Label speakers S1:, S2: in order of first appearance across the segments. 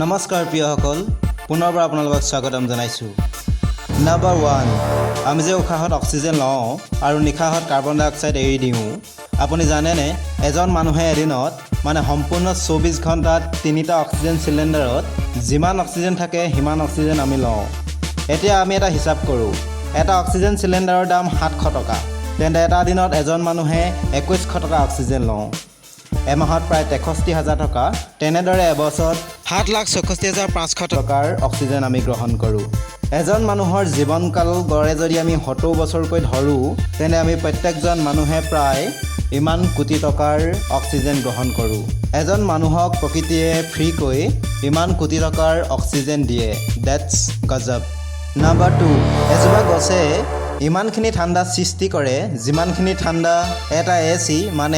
S1: নমস্কাৰ প্ৰিয়সকল, পুনৰবাৰ আপোনালোকক স্বাগতম জনাইছোঁ। নাম্বাৰ 1, আমি যে উশাহত অক্সিজেন লওঁ আৰু নিশাহত কাৰ্বন ডাই অক্সাইড এৰি দিওঁ, আপুনি জানেনে এজন মানুহে এদিনত সম্পূৰ্ণ 24 ঘণ্টাত 3টা অক্সিজেন চিলিণ্ডাৰত যিমান অক্সিজেন থাকে সিমান অক্সিজেন আমি লওঁ। এতিয়া আমি এটা হিচাপ কৰোঁ, এটা অক্সিজেন চিলিণ্ডাৰৰ দাম 700 টকা, তেন্তে এটা দিনত এজন মানুহে 2100 টকা অক্সিজেন লওঁ। এমাহত প্ৰায় 63,000 টকা, তেনেদৰে এবছৰত 7,64,500 টকাৰ অক্সিজেন আমি গ্ৰহণ কৰোঁ। এজন মানুহৰ জীৱনকাল গড়ে যদি আমি 70 বছৰকৈ ধৰোঁ, তেন্তে আমি প্ৰত্যেকজন মানুহে প্ৰায় ইমান কোটি টকাৰ অক্সিজেন গ্ৰহণ কৰোঁ। এজন মানুহক প্ৰকৃতিয়ে ফ্ৰীকৈ ইমান কোটি টকাৰ অক্সিজেন দিয়ে। ডেটছ গজব। নাম্বাৰ 2, এজোপা গছে ইমানখিনি ঠাণ্ডা সৃষ্টি কৰে যিমানখিনি ঠাণ্ডা এটা AC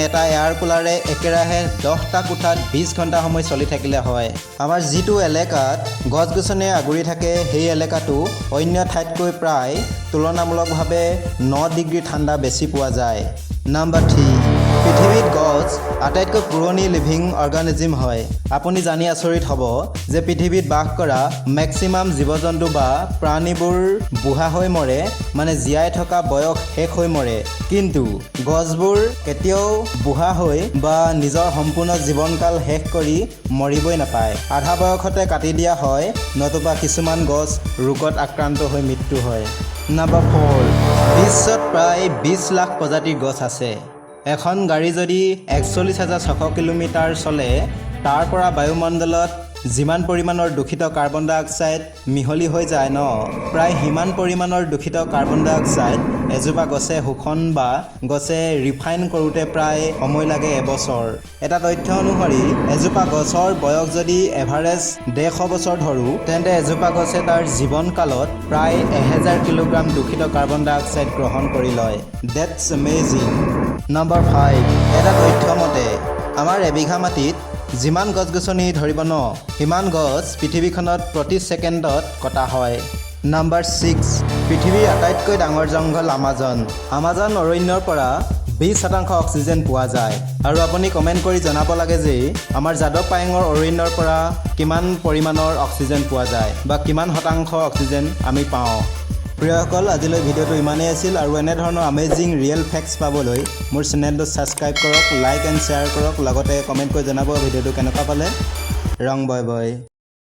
S1: এটা এয়াৰ কুলাৰে একেৰাহে 10টা কোঠাত 20 ঘণ্টা সময় চলি থাকিলে হয়। আমাৰ যিটো এলেকাত গছ গছনিয়ে আগুৰি থাকে সেই এলেকাটো অন্য ঠাইতকৈ প্ৰায় তুলনামূলকভাৱে 9 ডিগ্ৰী ঠাণ্ডা বেছি পোৱা যায়। নাম্বাৰ 3, পৃথিৱীত গছ আটাইতকৈ পুৰণি লিভিং অৰ্গানিজিম হয়। আপুনি জানি আচৰিত হ'ব যে পৃথিৱীত বাস কৰা মেক্সিমাম জীৱ জন্তু বা প্ৰাণীবোৰ বুঢ়া হৈ মৰে, জীয়াই থকা বয়স শেষ হৈ মৰে, কিন্তু গছবোৰ কেতিয়াও বুঢ়া হৈ বা নিজৰ সম্পূৰ্ণ জীৱনকাল শেষ কৰি মৰিবই নাপায়। আধা বয়সতে কাটি দিয়া হয়, নতুবা কিছুমান গছ ৰোগত আক্ৰান্ত হৈ মৃত্যু হয়। নাম্বাৰ 4, বিশ্বত প্ৰায় 20 লাখ প্ৰজাতিৰ গছ আছে। এখন গাড়ী যদি 41,600 কিলোমিটাৰ চলে, তাৰ পৰা বায়ুমণ্ডলত যিমান পৰিমাণৰ দূষিত কাৰ্বন ডাই অক্সাইড মিহলি হৈ যায় প্ৰায় সিমান পৰিমাণৰ দূষিত কাৰ্বন ডাই অক্সাইড এজোপা গছে শোষণ বা গছে ৰিফাইন কৰোঁতে প্ৰায় সময় লাগে এবছৰ। এটা তথ্য অনুসৰি এজোপা গছৰ বয়স যদি এভাৰেজ 150 বছৰ ধৰোঁ, তেন্তে এজোপা গছে তাৰ জীৱনকালত প্ৰায় 1000 কিলোগ্ৰাম দূষিত কাৰ্বন ডাই অক্সাইড গ্ৰহণ কৰি লয়। That's amazing. নাম্বাৰ 5, এটা তথ্য মতে আমাৰ এবিঘা মাটিত যিমান গছ গছনি ধৰিব সিমান গছ পৃথিৱীখনত প্ৰতি ছেকেণ্ডত কটা হয়। নাম্বাৰ 6, পৃথিৱীৰ আটাইতকৈ ডাঙৰ জংঘল আমাজন অৰণ্যৰ পৰা 20% অক্সিজেন পোৱা যায়। আৰু আপুনি কমেণ্ট কৰি জনাব লাগে যে আমাৰ যাদৱ পায়েঙৰ অৰণ্যৰ পৰা কিমান পৰিমাণৰ অক্সিজেন পোৱা যায় বা কিমান শতাংশ অক্সিজেন আমি পাওঁ। প্ৰিয়সকল, আজিলৈ ভিডিঅ'টো ইমানেই আছিল আৰু এনেধৰণৰ আমেজিং ৰিয়েল ফেক্টছ পাবলৈ মোৰ চেনেলটো ছাবস্ক্ৰাইব কৰক, লাইক এণ্ড শ্বেয়াৰ কৰক, লগতে কমেণ্ট কৰি জনাব ভিডিঅ'টো কেনেকুৱা পালে। ৰং বয় বয়।